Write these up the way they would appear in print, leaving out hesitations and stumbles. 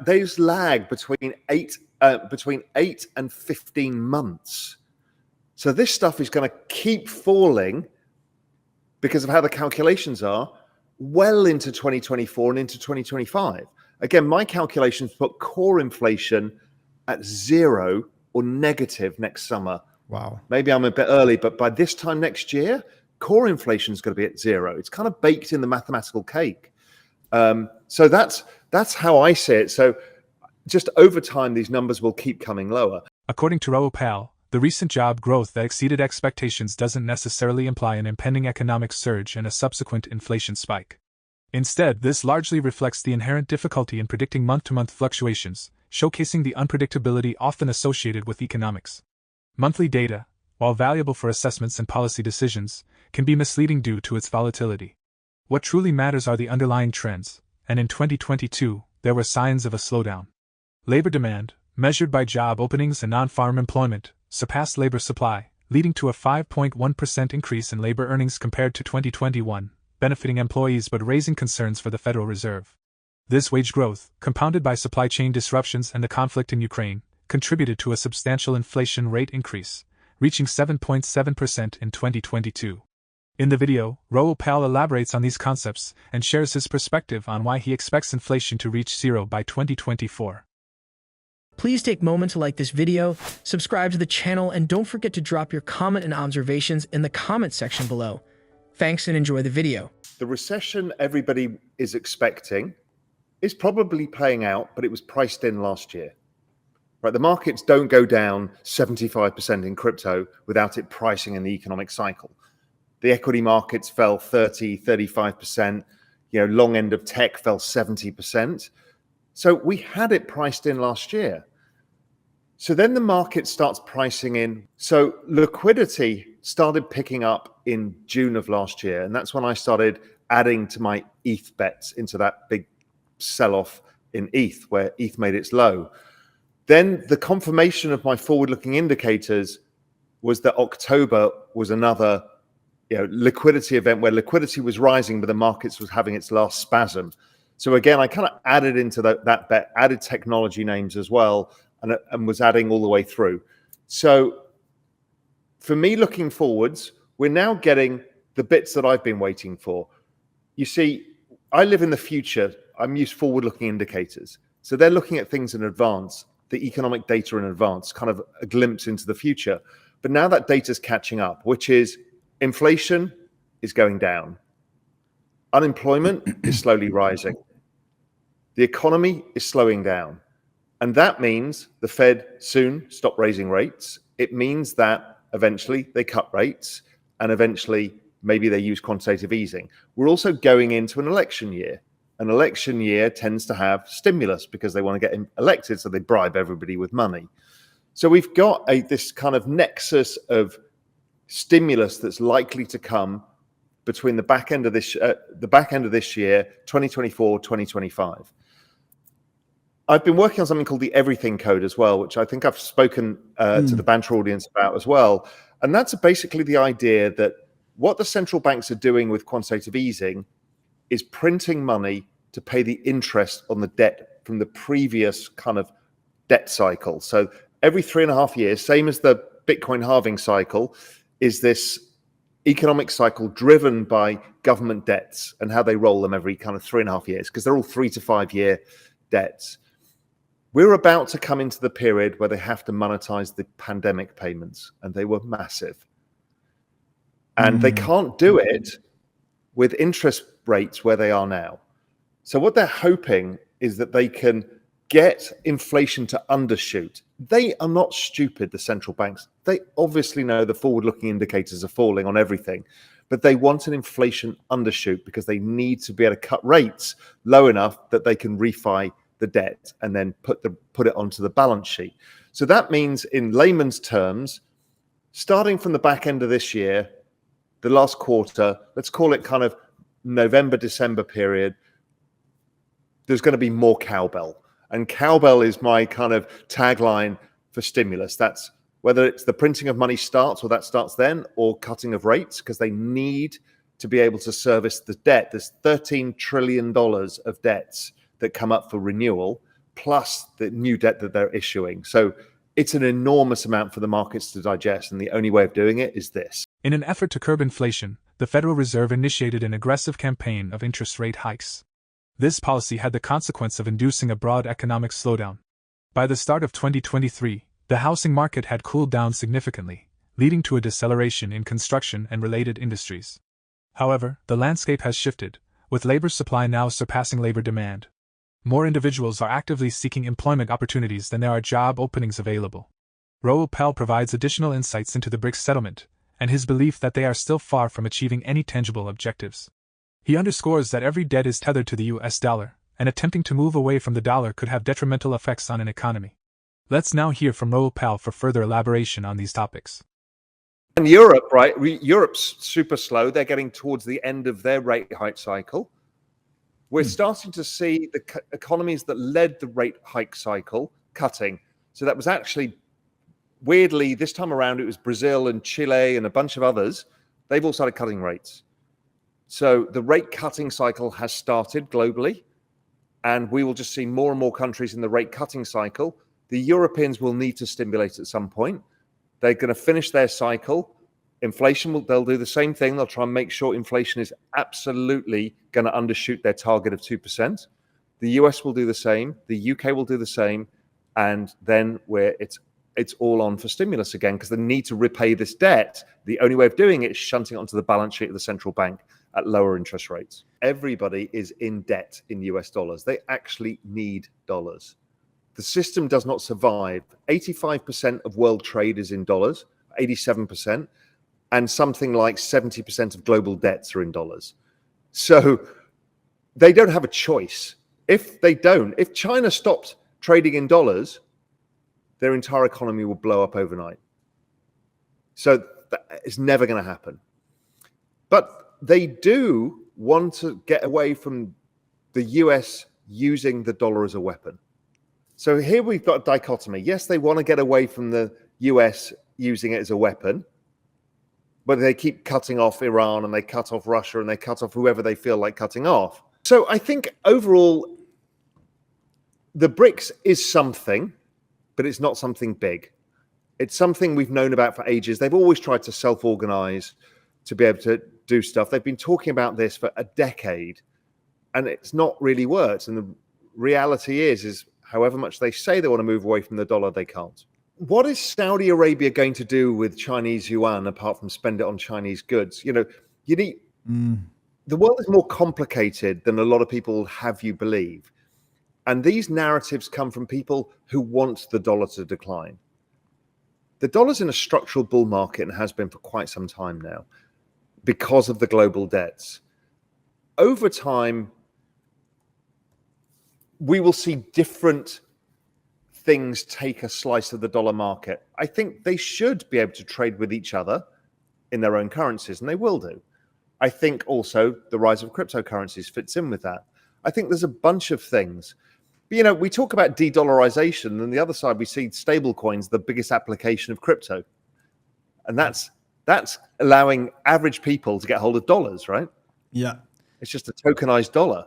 Those lag between 8 and 15 months. So this stuff is going to keep falling because of how the calculations are well into 2024 and into 2025. Again, my calculations put core inflation at 0 or negative next summer. Wow. Maybe I'm a bit early, but by this time next year, core inflation is going to be at 0. It's kind of baked in the mathematical cake. So that's how I see it. So just over time, these numbers will keep coming lower. According to Raoul, the recent job growth that exceeded expectations doesn't necessarily imply an impending economic surge and a subsequent inflation spike. Instead, this largely reflects the inherent difficulty in predicting month-to-month fluctuations, showcasing the unpredictability often associated with economics. Monthly data, while valuable for assessments and policy decisions, can be misleading due to its volatility. What truly matters are the underlying trends, and in 2022, there were signs of a slowdown. Labor demand, measured by job openings and non-farm employment, surpassed labor supply, leading to a 5.1% increase in labor earnings compared to 2021, benefiting employees but raising concerns for the Federal Reserve. This wage growth, compounded by supply chain disruptions and the conflict in Ukraine, contributed to a substantial inflation rate increase, reaching 7.7% in 2022. In the video, Raoul elaborates on these concepts and shares his perspective on why he expects inflation to reach 0 by 2024. Please take a moment to like this video, subscribe to the channel, and don't forget to drop your comment and observations in the comment section below. Thanks and enjoy the video. The recession everybody is expecting is probably playing out, but it was priced in last year. Right, the markets don't go down 75% in crypto without it pricing in the economic cycle. The equity markets fell 30, 35%. Long end of tech fell 70%. So we had it priced in last year. So then the market starts pricing in. So liquidity started picking up in June of last year. And that's when I started adding to my ETH bets into that big sell-off in ETH, where ETH made its low. Then the confirmation of my forward-looking indicators was that October was another liquidity event where liquidity was rising, but the markets was having its last spasm. So again, I kind of added into that bet, added technology names as well, and was adding all the way through. So for me, looking forwards, we're now getting the bits that I've been waiting for. You see, I live in the future. I'm used forward-looking indicators. So they're looking at things in advance, the economic data in advance, kind of a glimpse into the future. But now that data's catching up, which is inflation is going down. Unemployment is slowly rising. The economy is slowing down. And that means the Fed soon stop raising rates. It means that eventually they cut rates and eventually maybe they use quantitative easing. We're also going into an election year. An election year tends to have stimulus because they want to get elected, so they bribe everybody with money. So we've got this kind of nexus of stimulus that's likely to come between the back end of this year, 2024, 2025. I've been working on something called the Everything Code as well, which I think I've spoken to the Banter audience about as well. And that's basically the idea that what the central banks are doing with quantitative easing is printing money to pay the interest on the debt from the previous kind of debt cycle. So every 3.5 years, same as the Bitcoin halving cycle, is this economic cycle driven by government debts and how they roll them every kind of 3.5 years, because they're all 3 to 5 year debts. We're about to come into the period where they have to monetize the pandemic payments, and they were massive. And they can't do it with interest rates where they are now. So what they're hoping is that they can get inflation to undershoot. They are not stupid, the central banks. They obviously know the forward-looking indicators are falling on everything, but they want an inflation undershoot because they need to be able to cut rates low enough that they can refi the debt and then put it onto the balance sheet. So that means, in layman's terms, starting from the back end of this year, the last quarter, let's call it kind of November, December period, there's going to be more cowbell. And cowbell is my kind of tagline for stimulus. That's whether it's the printing of money starts, or that starts then, or cutting of rates, because they need to be able to service the debt. There's $13 trillion of debts that come up for renewal plus the new debt that they're issuing. So it's an enormous amount for the markets to digest, and the only way of doing it is this. In an effort to curb inflation, the Federal Reserve initiated an aggressive campaign of interest rate hikes. This policy had the consequence of inducing a broad economic slowdown. By the start of 2023, the housing market had cooled down significantly, leading to a deceleration in construction and related industries. However, the landscape has shifted, with labor supply now surpassing labor demand. More individuals are actively seeking employment opportunities than there are job openings available. Raoul provides additional insights into the BRICS settlement, and his belief that they are still far from achieving any tangible objectives. He underscores that every debt is tethered to the US dollar, and attempting to move away from the dollar could have detrimental effects on an economy. Let's now hear from Raoul for further elaboration on these topics. In Europe, right, Europe's super slow. They're getting towards the end of their rate hike cycle. We're starting to see the economies that led the rate hike cycle cutting. So that was actually, weirdly, this time around, it was Brazil and Chile and a bunch of others. They've all started cutting rates. So the rate cutting cycle has started globally, and we will just see more and more countries in the rate cutting cycle. The Europeans will need to stimulate at some point. They're going to finish their cycle. Inflation, they'll do the same thing. They'll try and make sure inflation is absolutely going to undershoot their target of 2%. The US will do the same. The UK will do the same. And then it's all on for stimulus again, because they need to repay this debt. The only way of doing it is shunting it onto the balance sheet of the central bank at lower interest rates. Everybody is in debt in US dollars. They actually need dollars. The system does not survive. 85% of world trade is in dollars, 87%, and something like 70% of global debts are in dollars. So they don't have a choice. If China stopped trading in dollars, their entire economy will blow up overnight. So it's never going to happen. But they do want to get away from the US using the dollar as a weapon. So here we've got a dichotomy. Yes, they want to get away from the US using it as a weapon, but they keep cutting off Iran and they cut off Russia and they cut off whoever they feel like cutting off. So I think overall, the BRICS is something, but it's not something big. It's something we've known about for ages. They've always tried to self-organize to be able to do stuff. They've been talking about this for a decade, and it's not really worked. And the reality is however much they say they want to move away from the dollar, they can't. What is Saudi Arabia going to do with Chinese yuan apart from spend it on Chinese goods? The world is more complicated than a lot of people have you believe. And these narratives come from people who want the dollar to decline. The dollar's in a structural bull market and has been for quite some time now because of the global debts. Over time, we will see different things take a slice of the dollar market. I think they should be able to trade with each other in their own currencies, and they will do. I think also the rise of cryptocurrencies fits in with that. I think there's a bunch of things. But, we talk about de-dollarization, and on the other side, we see stable coins, the biggest application of crypto. And that's allowing average people to get hold of dollars, right? Yeah. It's just a tokenized dollar.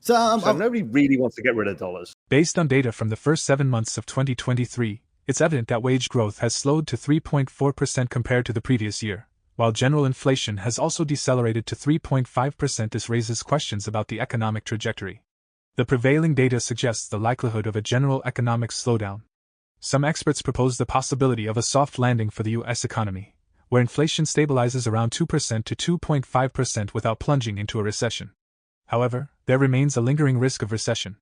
So nobody really wants to get rid of dollars. Based on data from the first 7 months of 2023, it's evident that wage growth has slowed to 3.4% compared to the previous year, while general inflation has also decelerated to 3.5%. This raises questions about the economic trajectory. The prevailing data suggests the likelihood of a general economic slowdown. Some experts propose the possibility of a soft landing for the U.S. economy, where inflation stabilizes around 2% to 2.5% without plunging into a recession. However, there remains a lingering risk of recession.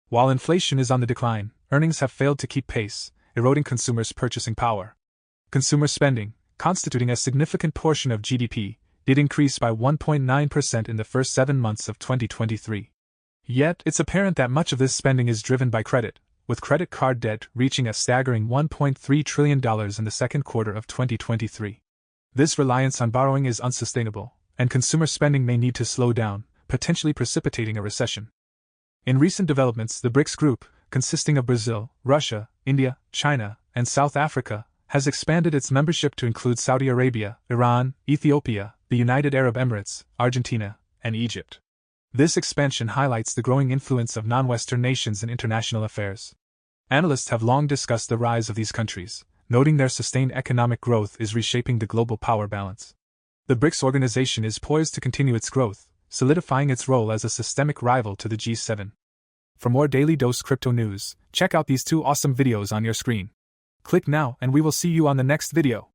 While inflation is on the decline, earnings have failed to keep pace, eroding consumers' purchasing power. Consumer spending, constituting a significant portion of GDP, did increase by 1.9% in the first 7 months of 2023. Yet, it's apparent that much of this spending is driven by credit, with credit card debt reaching a staggering $1.3 trillion in the second quarter of 2023. This reliance on borrowing is unsustainable, and consumer spending may need to slow down, potentially precipitating a recession. In recent developments, the BRICS group, consisting of Brazil, Russia, India, China, and South Africa, has expanded its membership to include Saudi Arabia, Iran, Ethiopia, the United Arab Emirates, Argentina, and Egypt. This expansion highlights the growing influence of non-Western nations in international affairs. Analysts have long discussed the rise of these countries, noting their sustained economic growth is reshaping the global power balance. The BRICS organization is poised to continue its growth, solidifying its role as a systemic rival to the G7. For more Daily Dose Crypto news, check out these 2 awesome videos on your screen. Click now and we will see you on the next video.